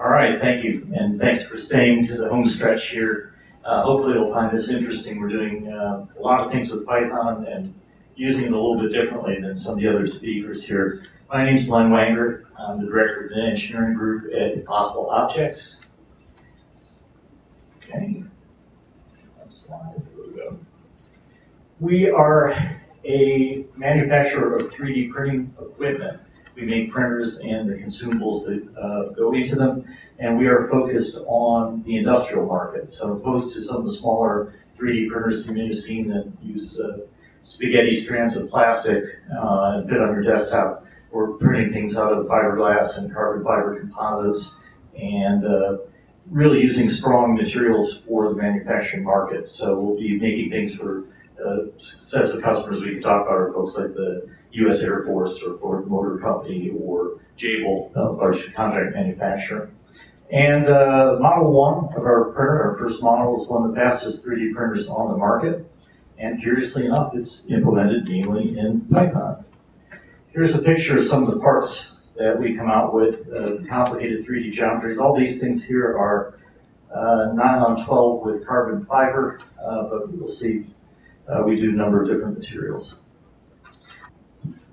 All right, thank you, and thanks for staying to the home stretch here. Hopefully you'll find this interesting. We're doing a lot of things with Python and using it a little bit differently than some of the other speakers here. My name's Wanger. I'm the director of the engineering group at Impossible Objects. Okay, next slide, there we go. We are a manufacturer of 3D printing equipment. We make printers and the consumables that go into them, and we are focused on the industrial market. So opposed to some of the smaller 3D printers you may have seen that use spaghetti strands of plastic and fit on your desktop, we're printing things out of fiberglass and carbon fiber composites, and really using strong materials for the manufacturing market. So we'll be making things for sets of customers we can talk about are folks like the U.S. Air Force or Ford Motor Company or Jabil, large contract manufacturer. And Model 1 of our printer, our first model, is one of the fastest 3D printers on the market. And curiously enough, it's implemented mainly in Python. Here's a picture of some of the parts that we come out with, complicated 3D geometries. All these things here are nylon 12 with carbon fiber, but we'll see we do a number of different materials.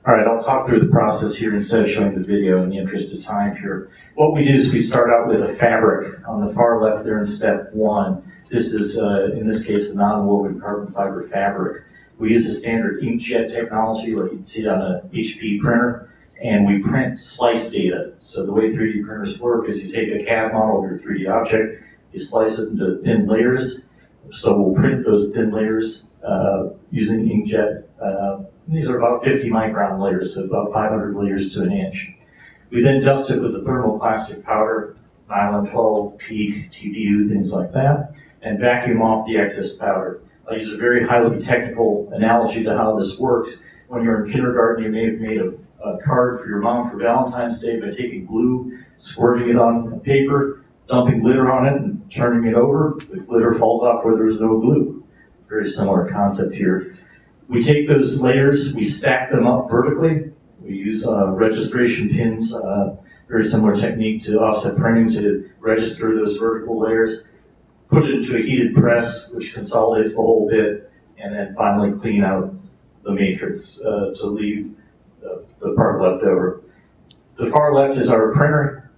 All right, I'll talk through the process here instead of showing the video in the interest of time here. What we do is we start out with a fabric on the far left there in step 1. This is, in this case, a non-woven carbon fiber fabric. We use a standard inkjet technology like you can see on a HP printer, and we print slice data. So the way 3D printers work is you take a CAD model of your 3D object, you slice it into thin layers. So we'll print those thin layers using inkjet. These are about 50 micron layers, so about 500 layers to an inch. We then dust it with a thermoplastic powder, nylon 12, PEEK, TPU, things like that, and vacuum off the excess powder. I'll use a very highly technical analogy to how this works. When you're in kindergarten, you may have made a card for your mom for Valentine's Day by taking glue, squirting it on paper, dumping glitter on it, and turning it over. The glitter falls off where there's no glue. Very similar concept here. We take those layers, we stack them up vertically. We use registration pins, very similar technique to offset printing to register those vertical layers. Put it into a heated press, which consolidates the whole bit, and then finally clean out the matrix to leave the part left over. The far left is our printer.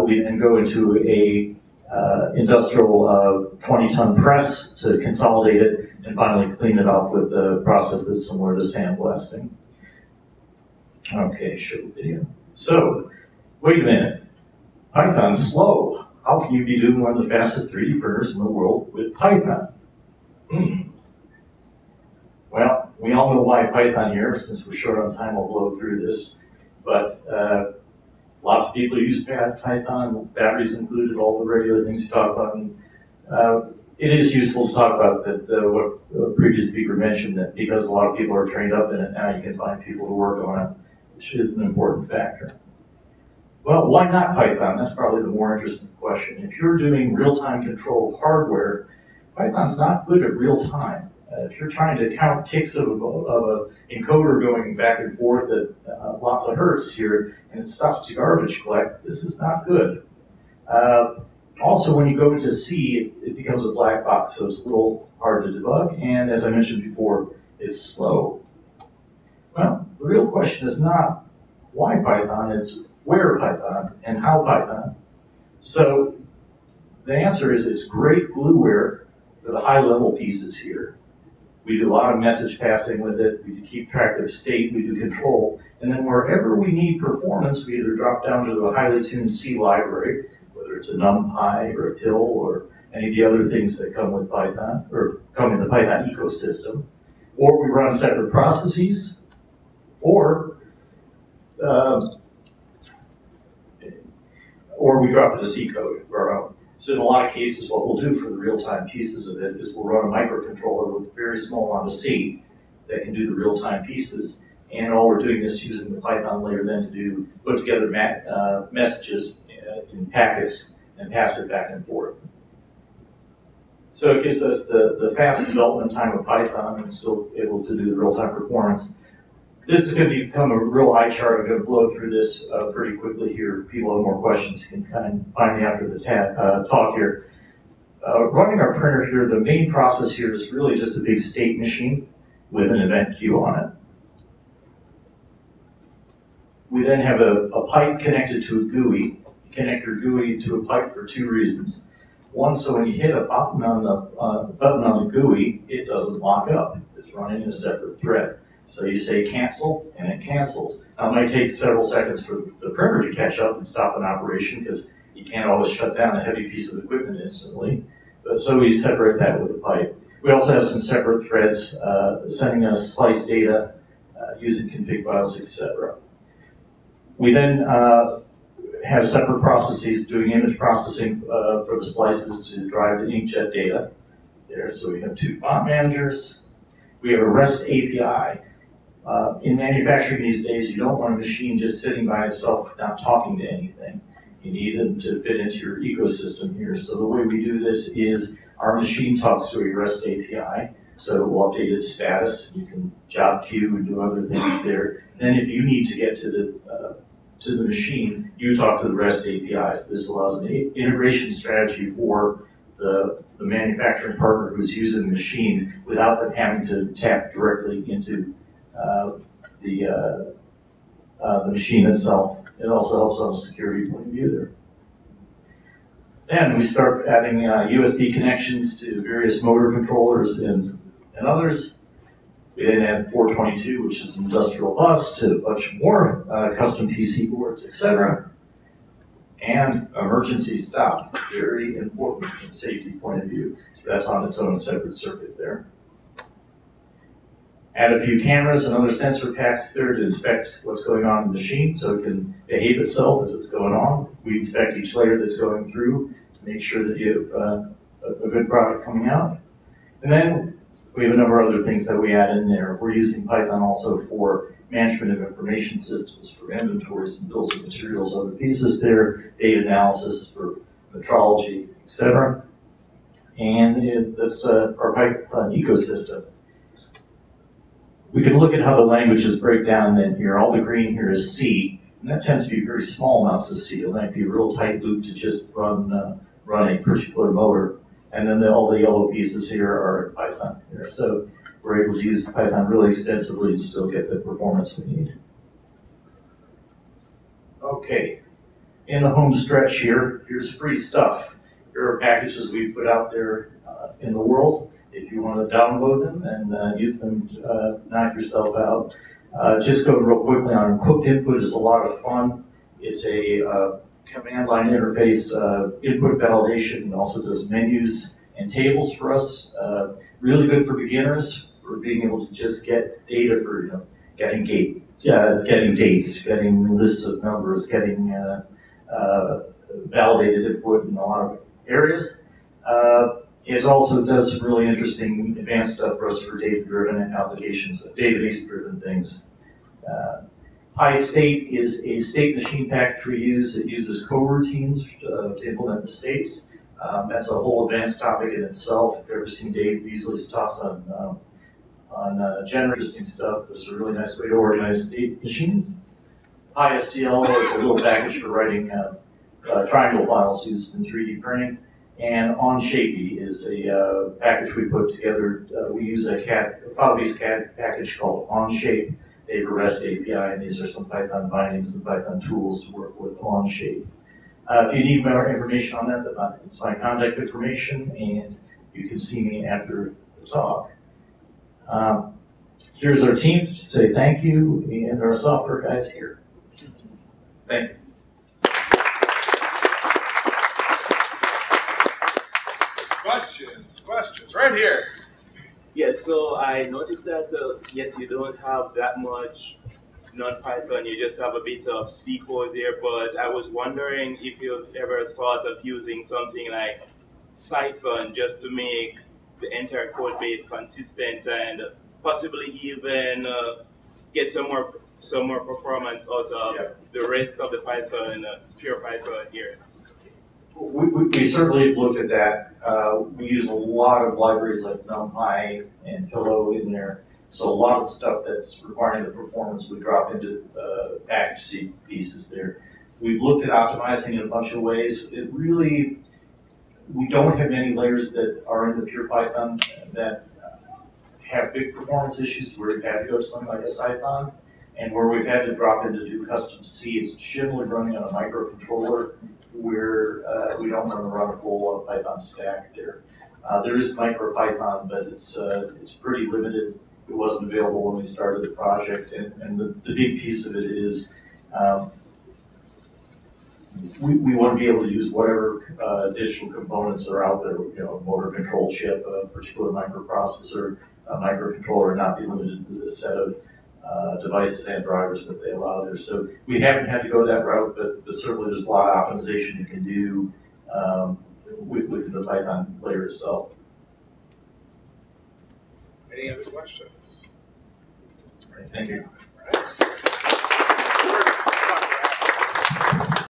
We then go into a industrial 20-ton press to consolidate it and finally clean it off with the process that's similar to sandblasting. Okay, show the video. So, wait a minute. Python's slow. How can you be doing one of the fastest 3D printers in the world with Python? Well, we all know why Python here. Since we're short on time, I'll blow through this. But lots of people use Python, batteries included, all the regular things you talk about. And, it is useful to talk about that what the previous speaker mentioned, that because a lot of people are trained up in it now, you can find people to work on it, which is an important factor. Well, why not Python? That's probably the more interesting question. If you're doing real-time control of hardware, Python's not good at real time. If you're trying to count ticks of an encoder going back and forth at lots of hertz here, and it stops to garbage collect, this is not good. Also, when you go into C, it becomes a black box, so it's a little hard to debug, and as I mentioned before, it's slow. Well, the real question is not why Python, it's where Python and how Python. So the answer is it's great blueware for the high-level pieces here. We do a lot of message passing with it, we keep track of state, we do control, and then wherever we need performance, we either drop down to the highly tuned C library, whether it's a NumPy or a TIL or any of the other things that come with Python, or come in the Python ecosystem, or we run separate processes, or we drop it to C code of our own. So in a lot of cases, what we'll do for the real-time pieces of it is we'll run a microcontroller with a very small amount of C that can do the real-time pieces, and all we're doing is using the Python layer then to put together messages in packets and pass it back and forth. So it gives us the fast development time of Python and still able to do the real-time performance. This is going to become a real eye chart. I'm going to blow through this pretty quickly here. If people have more questions, you can kind of find me after the talk here. Running our printer here, the main process here is really just a big state machine with an event queue on it. We then have a pipe connected to a GUI. You connect your GUI to a pipe for two reasons. One, so when you hit a button on the GUI, it doesn't lock up. It's running in a separate thread. So you say cancel, and it cancels. Now, it might take several seconds for the printer to catch up and stop an operation because you can't always shut down a heavy piece of equipment instantly. But so we separate that with a pipe. We also have some separate threads sending us slice data using config files, etc. We then have separate processes doing image processing for the slices to drive the inkjet data there. So we have two font managers. We have a REST API. In manufacturing these days, you don't want a machine just sitting by itself, not talking to anything. You need them to fit into your ecosystem here. So the way we do this is our machine talks to a REST API, so it will update its status. You can job queue and do other things there. Then if you need to get to the machine, you talk to the REST APIs. This allows an integration strategy for the manufacturing partner who's using the machine without them having to tap directly into the machine itself. It also helps on a security point of view there. Then we start adding USB connections to various motor controllers and others. We then add 422, which is an industrial bus, to a bunch more custom PC boards, etc. And emergency stop, very important from a safety point of view. So that's on its own separate circuit there. Add a few cameras and other sensor packs there to inspect what's going on in the machine so it can behave itself as it's going on. We inspect each layer that's going through to make sure that you have a good product coming out. And then we have a number of other things that we add in there. We're using Python also for management of information systems, for inventories and bills of materials, other pieces there, data analysis for metrology, etc. And that's our Python ecosystem. We can look at how the languages break down then here. All the green here is C, and that tends to be very small amounts of C. It might be a real tight loop to just run a particular motor. And then all the yellow pieces here are in Python here. So we're able to use Python really extensively and still get the performance we need. Okay, in the home stretch here, here's free stuff. Here are packages we put out there in the world. If you want to download them and use them, knock yourself out. Just go real quickly on Quick Input is a lot of fun. It's a command line interface input validation. It also does menus and tables for us. Really good for beginners for being able to just get data for getting dates, getting lists of numbers, getting validated input in a lot of areas. It also does some really interesting advanced stuff for us for data-driven applications, database-driven things. PyState is a state machine package we use. It uses coroutines to implement the states. That's a whole advanced topic in itself. If you've ever seen Dave Beasley's talks on interesting stuff, it's a really nice way to organize state machines. PySTL is a little package for writing triangle files used in 3D printing. And OnShapey is a package we put together. We use a file-based CAD package called OnShape. They have a REST API, and these are some Python bindings and Python tools to work with OnShape. If you need more information on that, it's my contact information, and you can see me after the talk. Here's our team to say thank you, and our software guys here. Thank you. Questions, right here. Yes, so I noticed that, yes, you don't have that much non-Python, you just have a bit of C code there, but I was wondering if you've ever thought of using something like Python just to make the entire code base consistent and possibly even get some more performance out of the rest of the Python, pure Python here. We certainly have looked at that. We use a lot of libraries like NumPy and Pillow in there. So a lot of the stuff that's requiring the performance would drop into package C pieces there. We've looked at optimizing in a bunch of ways. We don't have any layers that are in the pure Python that have big performance issues where we've had to go to something like a Python, and where we've had to drop into do custom C. It's generally running on a microcontroller where we don't want to run a full Python stack there. There is MicroPython, but it's pretty limited. It wasn't available when we started the project, and the big piece of it is we want to be able to use whatever digital components are out there, motor control chip, a particular microprocessor, a microcontroller, not be limited to the set of devices and drivers that they allow there. So we haven't had to go that route, but certainly there's a lot of optimization you can do within the Python layer itself. Any other questions? All right, thank you. All right.